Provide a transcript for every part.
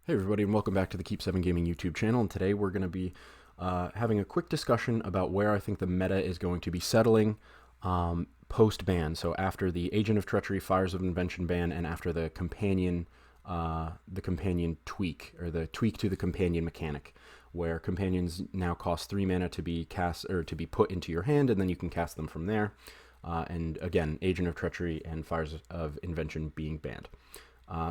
Hey everybody, and welcome back to the Keep 7 Gaming YouTube channel. And today we're going to be having a quick discussion about where I think the meta is going to be settling post-ban. So after the Agent of Treachery, Fires of Invention ban, and after the companion tweak, or the tweak to the companion mechanic, where companions now cost 3 mana to be cast or to be put into your hand, and then you can cast them from there. And again, Agent of Treachery and Fires of Invention being banned.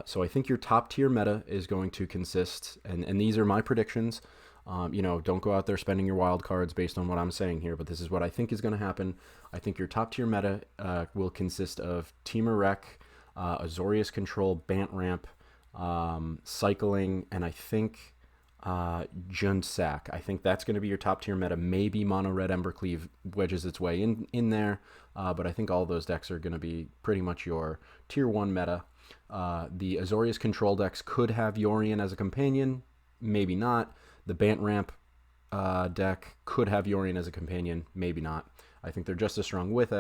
So I think your top tier meta is going to consist, and these are my predictions. Don't go out there spending your wild cards based on what I'm saying here, but this is what I think is going to happen. I think your top tier meta will consist of Temur Rec, Azura Control, Bant Ramp, Cycling, and I think Jun Sac. I think that's going to be your top tier meta. Maybe Mono Red Embercleave wedges its way in there, but I think all of those decks are going to be pretty much your tier 1 meta. The Azura Control decks could have Yorion as a companion, maybe not. The Bant Ramp deck could have Yorion as a companion, maybe not. I think they're just as strong with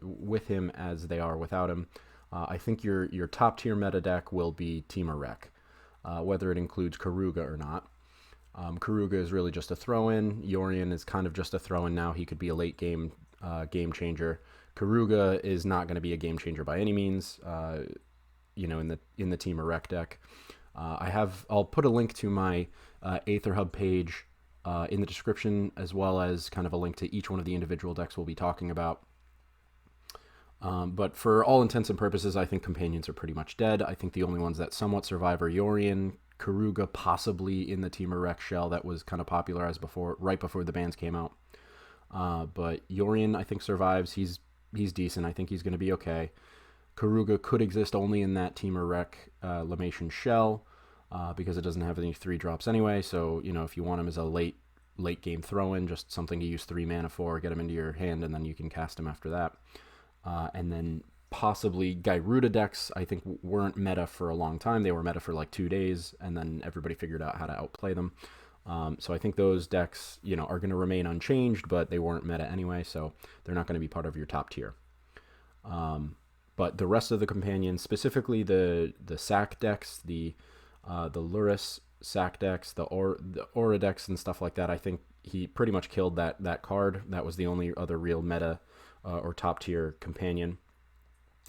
with him as they are without him. I think your top tier meta deck will be Temur Rec, whether it includes Karuga or not. Karuga is really just a throw-in. Yorion is kind of just a throw-in now. He could be a late game game changer. Karuga is not going to be a game changer by any means. In the Temur Rec deck. I'll put a link to my Aether Hub page in the description, as well as kind of a link to each one of the individual decks we'll be talking about. But for all intents and purposes, I think companions are pretty much dead. I think the only ones that somewhat survive are Yorion, Karuga, possibly in the Temur Rec shell that was kind of popularized right before the bans came out. But Yorion, I think, survives. He's decent. I think he's going to be okay. Karuga could exist only in that Temur Reclamation shell because it doesn't have any 3-drops anyway. So, if you want him as a late game throw-in, just something to use 3 mana for, get him into your hand, and then you can cast him after that. And then possibly Gyruda decks, I think, weren't meta for a long time. They were meta for like 2 days, and then everybody figured out how to outplay them. So I think those decks, are going to remain unchanged, but they weren't meta anyway, so they're not going to be part of your top tier. But the rest of the companions, specifically the sack decks, the Luris sack decks, the Aura decks and stuff like that, I think he pretty much killed that card. That was the only other real meta or top tier companion.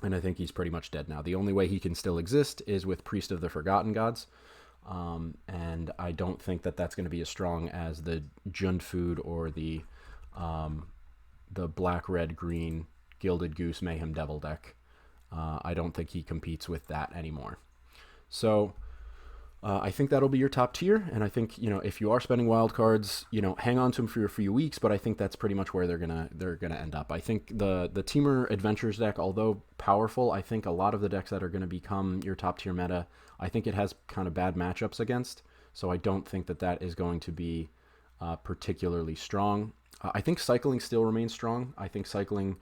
And I think he's pretty much dead now. The only way he can still exist is with Priest of the Forgotten Gods. And I don't think that that's going to be as strong as the Jund Food or the black, red, green Gilded Goose Mayhem Devil deck. I don't think he competes with that anymore. So I think that'll be your top tier. And I think, if you are spending wild cards, hang on to them for a few weeks, but I think that's pretty much where they're gonna end up. I think the Temur Adventures deck, although powerful, I think a lot of the decks that are going to become your top tier meta, I think it has kind of bad matchups against. So I don't think that is going to be particularly strong. I think Cycling still remains strong. I think Cycling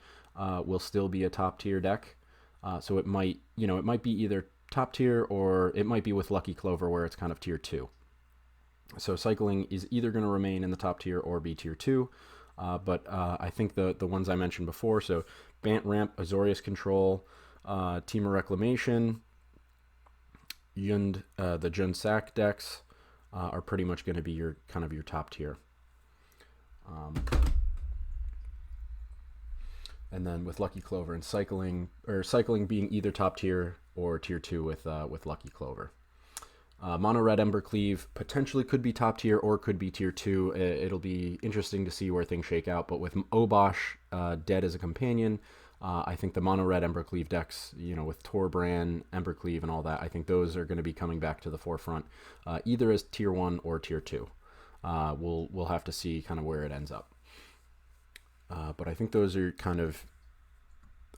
will still be a top tier deck. So it might be either top tier or it might be with Lucky Clover where it's kind of tier 2. So Cycling is either going to remain in the top tier or be tier 2. But I think the ones I mentioned before, so Bant Ramp, Azura Control, Temur Reclamation, the Jun Sac decks are pretty much going to be your top tier. And then with Lucky Clover and Cycling being either top tier or tier 2 with Lucky Clover. Mono Red Embercleave potentially could be top tier or could be tier 2. It'll be interesting to see where things shake out. But with Obosh dead as a companion, I think the Mono Red Embercleave decks, with Torbran, Embercleave, and all that, I think those are going to be coming back to the forefront, either as tier 1 or tier 2. We'll have to see kind of where it ends up. But I think those are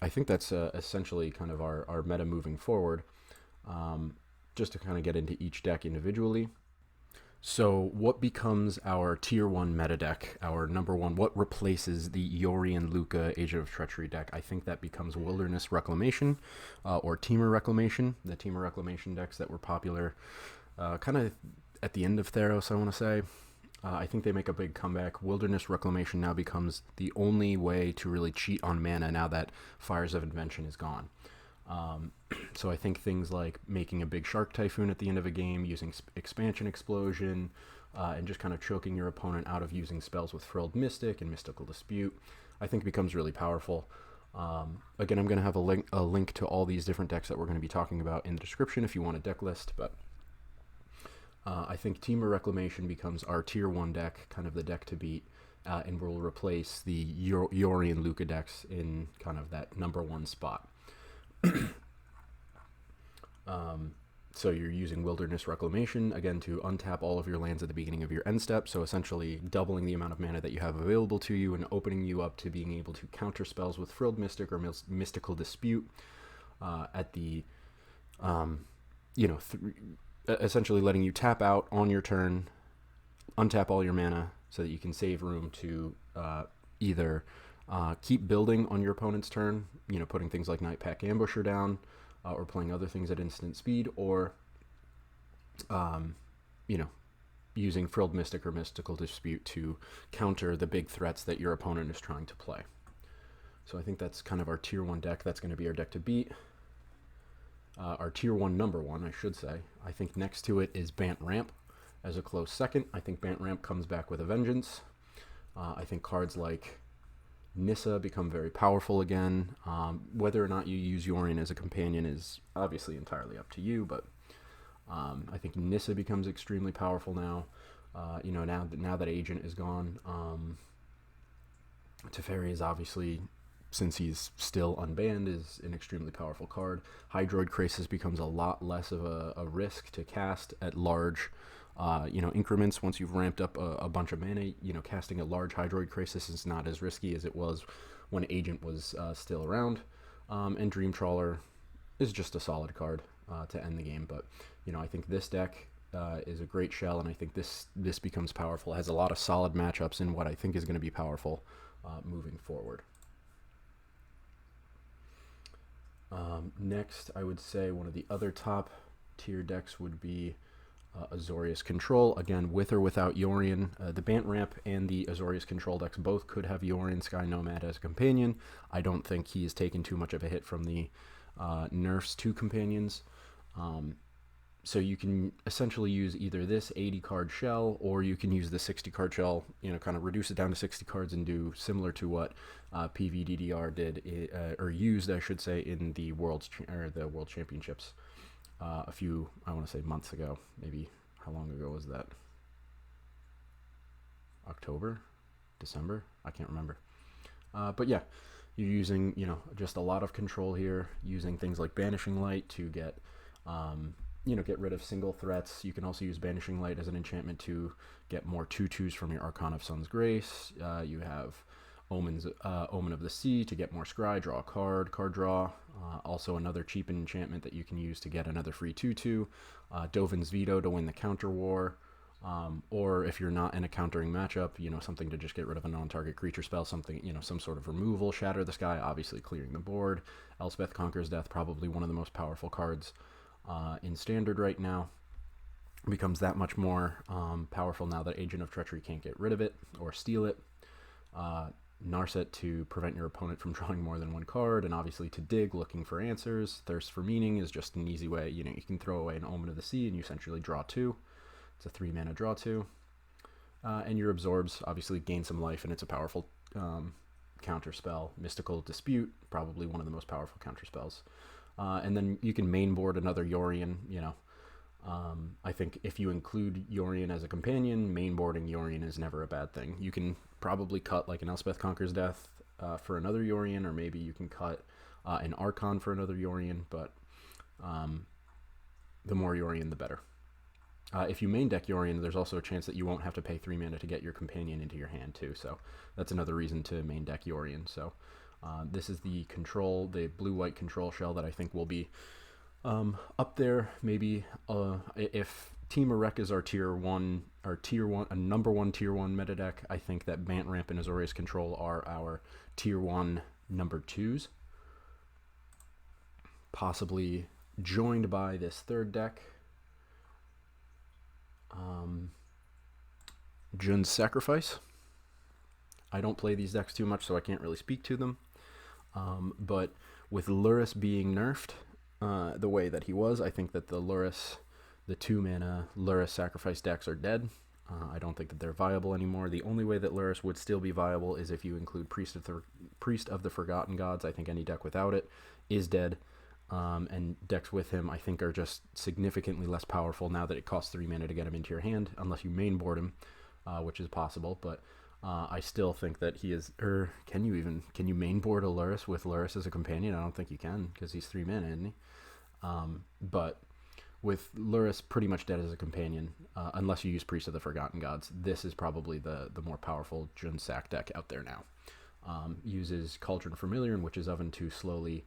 I think that's essentially kind of our meta moving forward, just to kind of get into each deck individually. So what becomes our tier 1 meta deck, our number 1, what replaces the Yorion Luca Agent of Treachery deck? I think that becomes Wilderness Reclamation or Temur Reclamation, the Temur Reclamation decks that were popular kind of at the end of Theros, I want to say. I think they make a big comeback. Wilderness Reclamation now becomes the only way to really cheat on mana now that Fires of Invention is gone. So I think things like making a big Shark Typhoon at the end of a game, using Expansion Explosion, and just kind of choking your opponent out of using spells with Frilled Mystic and Mystical Dispute, I think becomes really powerful. Again, I'm going to have a link to all these different decks that we're going to be talking about in the description if you want a deck list, but I think Temur Reclamation becomes our tier 1 deck, kind of the deck to beat, and will replace the Yorion Luca decks in kind of that number 1 spot. So you're using Wilderness Reclamation, again, to untap all of your lands at the beginning of your end step, so essentially doubling the amount of mana that you have available to you and opening you up to being able to counter spells with Frilled Mystic or Mystical Dispute at the, essentially letting you tap out on your turn, untap all your mana so that you can save room to either keep building on your opponent's turn, putting things like Nightpack Ambusher down, or playing other things at instant speed, or, using Frilled Mystic or Mystical Dispute to counter the big threats that your opponent is trying to play. So I think that's kind of our tier 1 deck. That's going to be our deck to beat. Our tier 1 number 1, I should say. I think next to it is Bant Ramp as a close second. I think Bant Ramp comes back with a vengeance. I think cards like Nissa become very powerful again. Whether or not you use Yorion as a companion is obviously entirely up to you, but I think Nissa becomes extremely powerful now. Now that Agent is gone. Teferi is obviously, since he's still unbanned, is an extremely powerful card. Hydroid Krasis becomes a lot less of a risk to cast at large increments. Once you've ramped up a bunch of mana, casting a large Hydroid Krasis is not as risky as it was when Agent was still around. And Dream Trawler is just a solid card to end the game. But, I think this deck is a great shell, and I think this becomes powerful. It has a lot of solid matchups in what I think is going to be powerful moving forward. Next, I would say one of the other top tier decks would be Azura Control, again, with or without Yorion. The Bant Ramp and the Azura Control decks both could have Yorion Sky Nomad as a companion. I don't think he has taken too much of a hit from the nerfs to companions. So you can essentially use either this 80-card shell, or you can use the 60-card shell, kind of reduce it down to 60 cards and do similar to what PVDDR did, or used, I should say, in the World Championships a few, I want to say, months ago. Maybe, how long ago was that? October? December? I can't remember. But yeah, you're using, just a lot of control here, using things like Banishing Light to get rid of single threats. You can also use Banishing Light as an enchantment to get more 2/2s from your Archon of Sun's Grace. You have Omen of the Sea to get more scry, draw a card draw. Also another cheap enchantment that you can use to get another free 2/2. Dovin's Veto to win the counter war. Or if you're not in a countering matchup, something to just get rid of a non-target creature spell, something, some sort of removal, Shatter the Sky, obviously clearing the board. Elspeth Conquers Death, probably one of the most powerful cards in Standard right now. Becomes that much more powerful now that Agent of Treachery can't get rid of it or steal it. Narset to prevent your opponent from drawing more than one card, and obviously to dig, looking for answers. Thirst for Meaning is just an easy way. You can throw away an Omen of the Sea and you essentially draw 2. It's a 3-mana draw 2. And your Absorbs obviously gain some life, and it's a powerful counter spell. Mystical Dispute, probably one of the most powerful counter spells. And then you can main board another Yorion, I think if you include Yorion as a companion, mainboarding Yorion is never a bad thing. You can probably cut like an Elspeth Conquers Death for another Yorion, or maybe you can cut an Archon for another Yorion, but the more Yorion, the better. If you main deck Yorion, there's also a chance that you won't have to pay 3 mana to get your companion into your hand too, so that's another reason to main deck Yorion. So this is the blue-white control shell that I think will be up there. Maybe if Temur Rec is our number 1 tier 1 meta deck, I think that Bant Ramp and Azura Control are our tier 1 number 2s. Possibly joined by this third deck, Jun Sacrifice. I don't play these decks too much, so I can't really speak to them. But With Lurrus being nerfed the way that he was, I think that the 2-mana Lurrus Sacrifice decks are dead. I don't think that they're viable anymore. The only way that Lurrus would still be viable is if you include Priest of the Forgotten Gods. I think any deck without it is dead. And decks with him, I think, are just significantly less powerful now that it costs 3 mana to get him into your hand, unless you mainboard him, which is possible. But I still think that he is. Can you mainboard a Lurrus with Lurrus as a companion? I don't think you can, because he's 3 mana, isn't he? But with Lurrus pretty much dead as a companion, unless you use Priest of the Forgotten Gods, this is probably the more powerful Jun Sac deck out there now. Uses Cauldron Familiar and Witch's Oven to slowly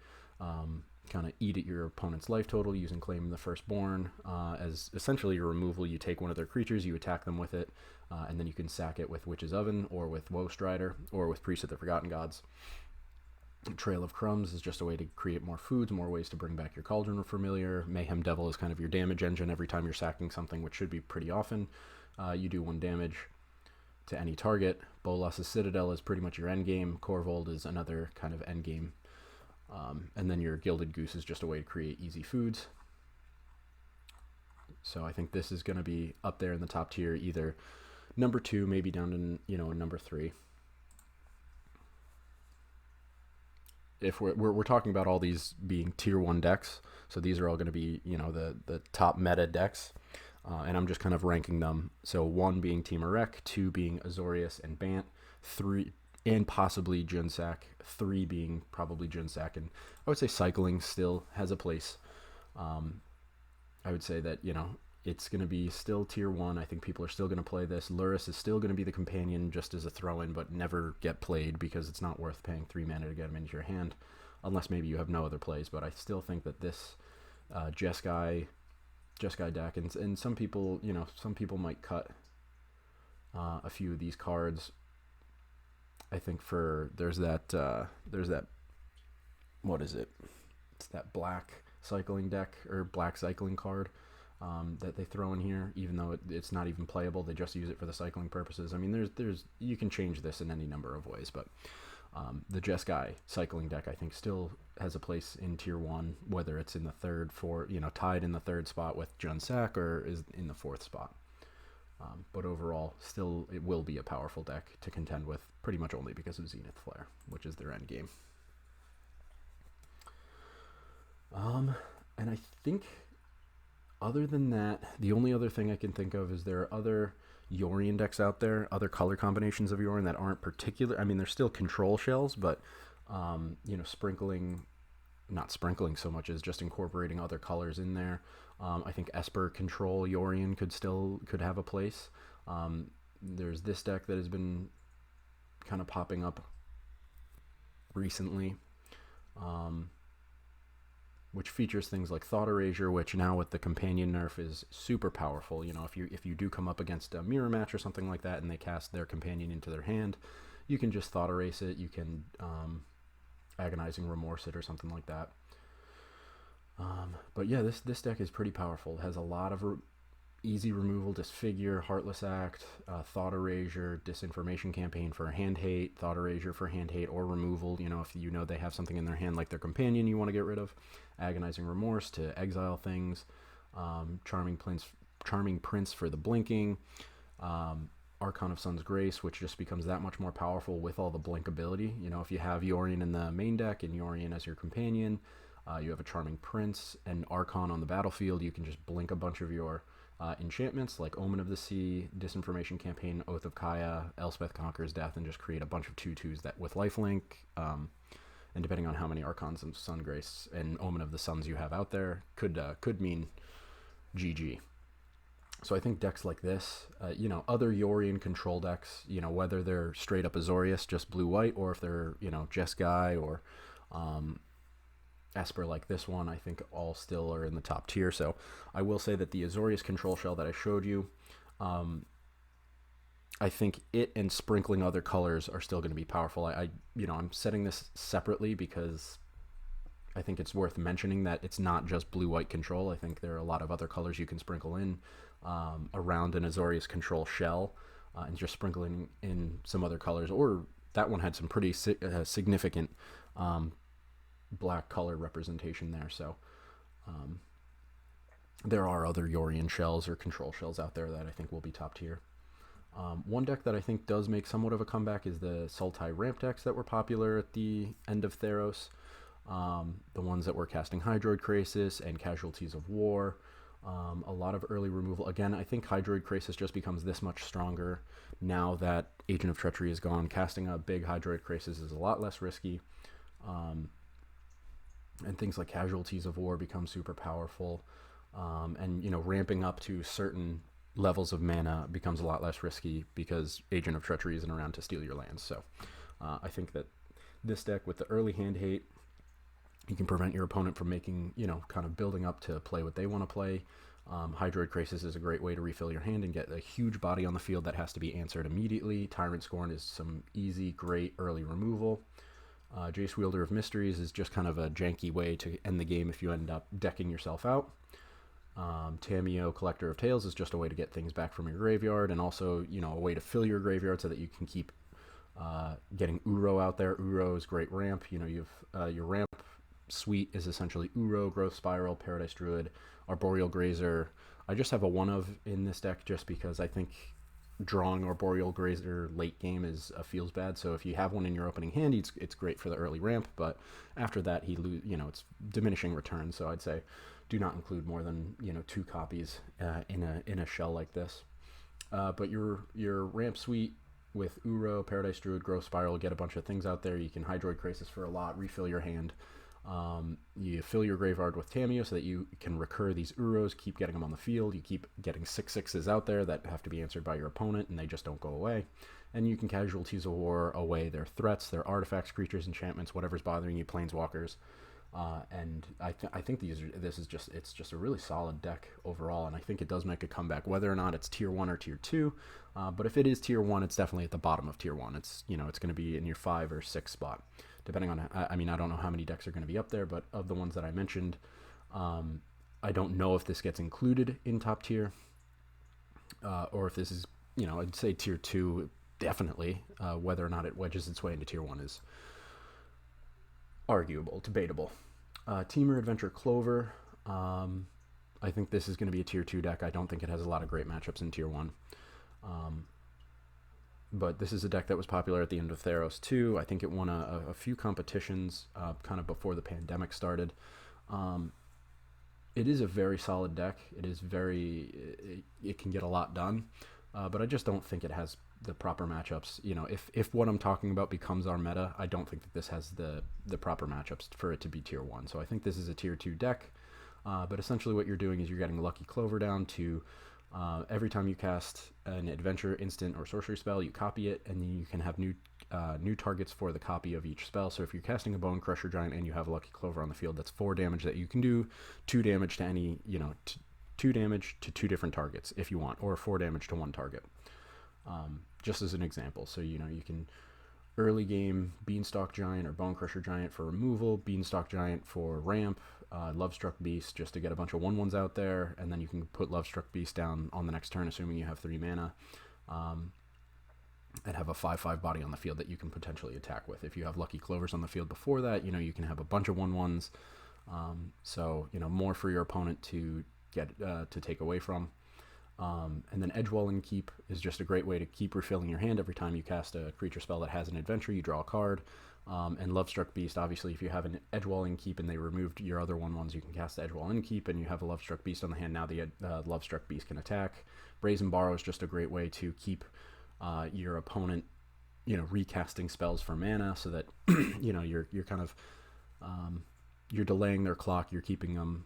kind of eat at your opponent's life total using Claim the Firstborn as essentially your removal. You take one of their creatures, you attack them with it, and then you can sack it with Witch's Oven or with Woe Strider or with Priest of the Forgotten Gods. Trail of Crumbs is just a way to create more foods, more ways to bring back your Cauldron Familiar. Mayhem Devil is kind of your damage engine. Every time you're sacking something, which should be pretty often, you do 1 damage to any target. Bolas's Citadel is pretty much your endgame. Corvold is another kind of endgame. And then your Gilded Goose is just a way to create easy foods. So I think this is going to be up there in the top tier, either number 2, maybe down to, number 3. If we're talking about all these being tier 1 decks, so these are all going to be, the top meta decks. And I'm just kind of ranking them. So 1 being Temur Rec, 2 being Azorius and Bant, 3 and possibly Jun Sac, 3 being probably Jun Sac, and I would say Cycling still has a place. I would say that, it's going to be still tier 1. I think people are still going to play this. Lurrus is still going to be the companion just as a throw-in, but never get played because it's not worth paying 3 mana to get him into your hand, unless maybe you have no other plays. But I still think that this Jeskai deck, and some people, some people might cut a few of these cards. I think there's that what is it? It's that black cycling deck or black cycling card that they throw in here, even though it's not even playable. They just use it for the cycling purposes. I mean, there's you can change this in any number of ways, but the Jeskai cycling deck I think still has a place in tier 1, whether it's in the third, tied in the 3rd spot with Jun Sac or is in the 4th spot. But overall, still, it will be a powerful deck to contend with, pretty much only because of Zenith Flare, which is their end game. And I think, other than that, the only other thing I can think of is there are other Yorion decks out there, other color combinations of Yorion that aren't particular. I mean, they're still control shells, but, not sprinkling so much as just incorporating other colors in there. I think Esper Control Yorion could have a place. There's this deck that has been kind of popping up recently, which features things like Thought Erasure, which now with the companion nerf is super powerful. If you do come up against a mirror match or something like that and they cast their companion into their hand, you can just Thought Erase it. You can Agonizing Remorse it or something like that. But yeah, this deck is pretty powerful. It has a lot of easy removal: Disfigure, Heartless Act, Thought Erasure, Disinformation Campaign for hand hate, Thought Erasure for hand hate or removal. If they have something in their hand like their companion you want to get rid of, Agonizing Remorse to exile things, Charming Prince for the blinking, Archon of Sun's Grace, which just becomes that much more powerful with all the blink ability. If you have Yorion in the main deck and Yorion as your companion, you have a Charming Prince and Archon on the battlefield, you can just blink a bunch of your enchantments like Omen of the Sea, Disinformation Campaign, Oath of Kaya, Elspeth Conquers Death, and just create a bunch of 2/2s that with lifelink, and depending on how many Archons and Sun Grace and Omen of the Suns you have out there, could mean GG. So I think decks like this, other Yorion control decks, whether they're straight up Azorius, just blue-white, or if they're, Jeskai or Esper like this one, I think all still are in the top tier. So I will say that the Azorius control shell that I showed you, I think it and sprinkling other colors are still going to be powerful. I'm setting this separately because I think it's worth mentioning that it's not just blue-white control. I think there are a lot of other colors you can sprinkle in around an Azorius control shell, and just sprinkling in some other colors. Or that one had some pretty significant black color representation there. So there are other Yorion shells or control shells out there that I think will be top tier. One deck that I think does make somewhat of a comeback is the Sultai ramp decks that were popular at the end of Theros. The ones that were casting Hydroid Krasis and Casualties of War. A lot of early removal. Again, I think Hydroid Krasis just becomes this much stronger now that Agent of Treachery is gone. Casting a big Hydroid Krasis is a lot less risky. And things like Casualties of War become super powerful. And, you know, ramping up to certain levels of mana becomes a lot less risky because Agent of Treachery isn't around to steal your lands. So I think that this deck with the early hand hate, you can prevent your opponent from making, you know, kind of building up to play what they want to play. Hydroid Krasis is a great way to refill your hand and get a huge body on the field that has to be answered immediately. Tyrant Scorn is some easy, great early removal. Jace Wielder of Mysteries is just kind of a janky way to end the game if you end up decking yourself out. Tamiyo, Collector of Tales, is just a way to get things back from your graveyard, and also, you know, a way to fill your graveyard so that you can keep getting Uro out there. Uro is great ramp. You know, you've your ramp suite is essentially Uro, Growth Spiral, Paradise Druid, Arboreal Grazer. I just have a one of in this deck just because I think drawing Arboreal Grazer late game feels bad. So if you have one in your opening hand, it's great for the early ramp, but after that you know, it's diminishing returns. So I'd say do not include more than, you know, 2 copies in a shell like this. But your ramp suite with Uro, Paradise Druid, Growth Spiral, get a bunch of things out there. You can Hydroid Krasis for a lot, refill your hand. You fill your graveyard with Tamiyo so that you can recur these Uros, keep getting them on the field. You keep getting 6/6s out there that have to be answered by your opponent, and they just don't go away. And you can Casualties of War away their threats, their artifacts, creatures, enchantments, whatever's bothering you, planeswalkers. And I think it's just a really solid deck overall, and I think it does make a comeback, whether or not it's tier 1 or tier 2. But if it is tier 1, it's definitely at the bottom of tier 1. It's, you know, it's going to be in your 5 or 6 spot, depending on, I mean, I don't know how many decks are going to be up there, but of the ones that I mentioned, I don't know if this gets included in top tier, or if this is, you know, I'd say tier 2, definitely. Whether or not it wedges its way into tier 1 is arguable, debatable. Teamer Adventure Clover. I think this is going to be a tier 2 deck. I don't think it has a lot of great matchups in tier 1. But this is a deck that was popular at the end of Theros too. I think it won a few competitions kind of before the pandemic started. It is a very solid deck. It can get a lot done, but I just don't think it has the proper matchups. You know, if what I'm talking about becomes our meta, I don't think that this has the proper matchups for it to be tier 1. So I think this is a tier 2 deck, but essentially what you're doing is you're getting Lucky Clover down to every time you cast an adventure, instant, or sorcery spell, you copy it, and then you can have new targets for the copy of each spell. So if you're casting a Bone Crusher Giant and you have a Lucky Clover on the field, that's 4 damage that you can do, 2 damage to any, you know, 2 damage to 2 different targets if you want, or 4 damage to 1 target. Just as an example. So, you know, you can early game Beanstalk Giant or Bone Crusher Giant for removal, Beanstalk Giant for ramp, Lovestruck Beast just to get a bunch of 1/1s out there, and then you can put Lovestruck Beast down on the next turn, assuming you have 3 mana, and have a 5/5 body on the field that you can potentially attack with. If you have Lucky Clovers on the field before that, you know, you can have a bunch of 1/1s, so, you know, more for your opponent to get to take away from. And then Edgewalling Keep is just a great way to keep refilling your hand every time you cast a creature spell that has an adventure. You draw a card. And Lovestruck Beast, obviously, if you have an Edgewalling Keep and they removed your other 1/1s, you can cast the Edgewalling Keep, and you have a Lovestruck Beast on the hand. Now the Lovestruck Beast can attack. Brazen Borrow is just a great way to keep your opponent, you know, recasting spells for mana, so that you know you're kind of you're delaying their clock. You're keeping them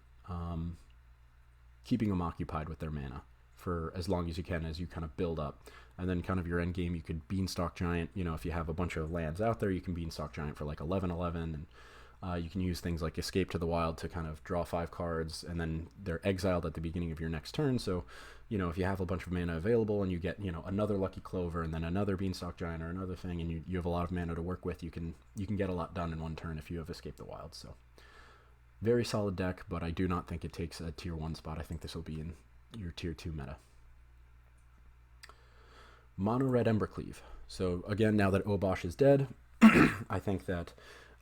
occupied with their mana for as long as you can as you kind of build up. And then kind of your end game, you could Beanstalk Giant. You know, if you have a bunch of lands out there, you can Beanstalk Giant for like 11/11, and you can use things like Escape to the Wild to kind of draw 5 cards, and then they're exiled at the beginning of your next turn. So, you know, if you have a bunch of mana available and you get, you know, another Lucky Clover and then another Beanstalk Giant or another thing, and you have a lot of mana to work with, you can get a lot done in 1 turn if you have Escape the Wild. So very solid deck, but I do not think it takes a tier 1 spot. I think this will be in your tier 2 meta. Mono Red Embercleave. So again, now that Obosh is dead, I think that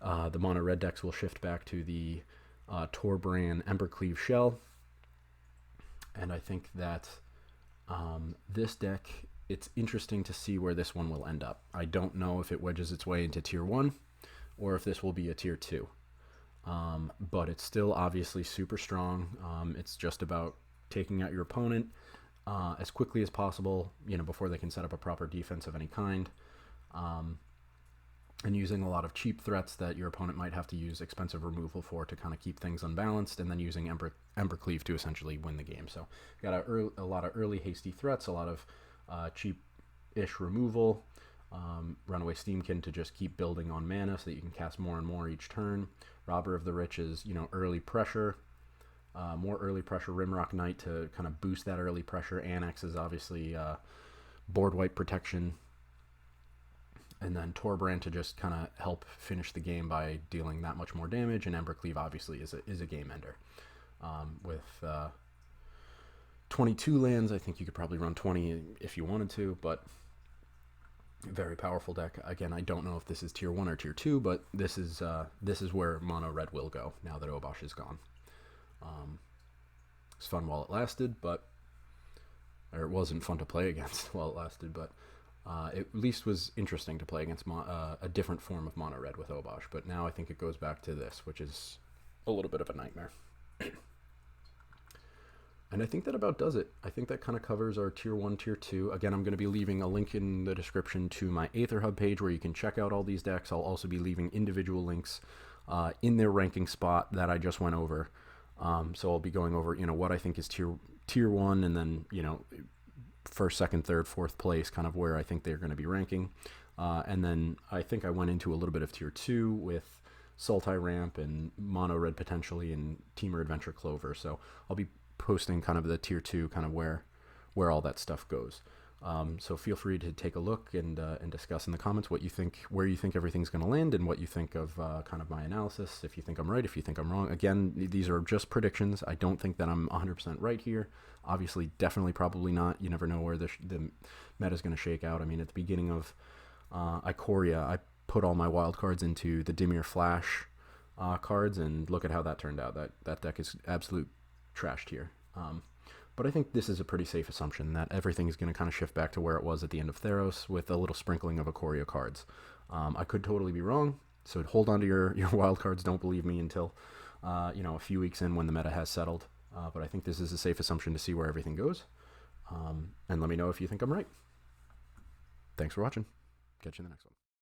The mono red decks will shift back to the Torbran Ember Cleave shell. And I think that this deck, it's interesting to see where this one will end up. I don't know if it wedges its way into tier 1 or if this will be a tier 2. But it's still obviously super strong. It's just about taking out your opponent as quickly as possible, before they can set up a proper defense of any kind. And using a lot of cheap threats that your opponent might have to use expensive removal for to kind of keep things unbalanced, and then using Ember Cleave to essentially win the game. So got a lot of early hasty threats, a lot of cheap-ish removal, Runaway Steamkin to just keep building on mana so that you can cast more and more each turn. Robber of the Rich is, early pressure, more early pressure. Rimrock Knight to kind of boost that early pressure. Annex is obviously board wipe protection. And then Torbran to just kind of help finish the game by dealing that much more damage. And Ember Cleave obviously is a game ender. With 22 lands, I think you could probably run 20 if you wanted to, but very powerful deck. Again, I don't know if this is tier 1 or tier 2, but this is where mono red will go now that Obosh is gone. It's fun while it lasted, or it wasn't fun to play against while it lasted, but it at least was interesting to play against a different form of mono red with Obosh. But now I think it goes back to this, which is a little bit of a nightmare. And I think that about does it. I think that kind of covers our tier 1, tier 2. Again, I'm going to be leaving a link in the description to my Aether Hub page where you can check out all these decks. I'll also be leaving individual links in their ranking spot that I just went over. So I'll be going over, what I think is tier 1, and then, first, second, third, fourth place, kind of where I think they're going to be ranking. And then I think I went into a little bit of tier 2 with Sultai Ramp and Mono Red potentially, and Teamer Adventure Clover. So I'll be posting kind of the tier 2, kind of where all that stuff goes. So feel free to take a look and discuss in the comments what you think, where you think everything's going to land, and what you think of kind of my analysis. If you think I'm right, if you think I'm wrong. Again, these are just predictions. I don't think that I'm 100% right here. Obviously, definitely, probably not. You never know where the meta is going to shake out. I mean, at the beginning of Ikoria, I put all my wild cards into the Dimir Flash cards, and look at how that turned out. That deck is absolute trash tier. But I think this is a pretty safe assumption that everything is going to kind of shift back to where it was at the end of Theros with a little sprinkling of Ikoria cards. I could totally be wrong, so hold on to your wild cards. Don't believe me until a few weeks in when the meta has settled. But I think this is a safe assumption to see where everything goes. And let me know if you think I'm right. Thanks for watching. Catch you in the next one.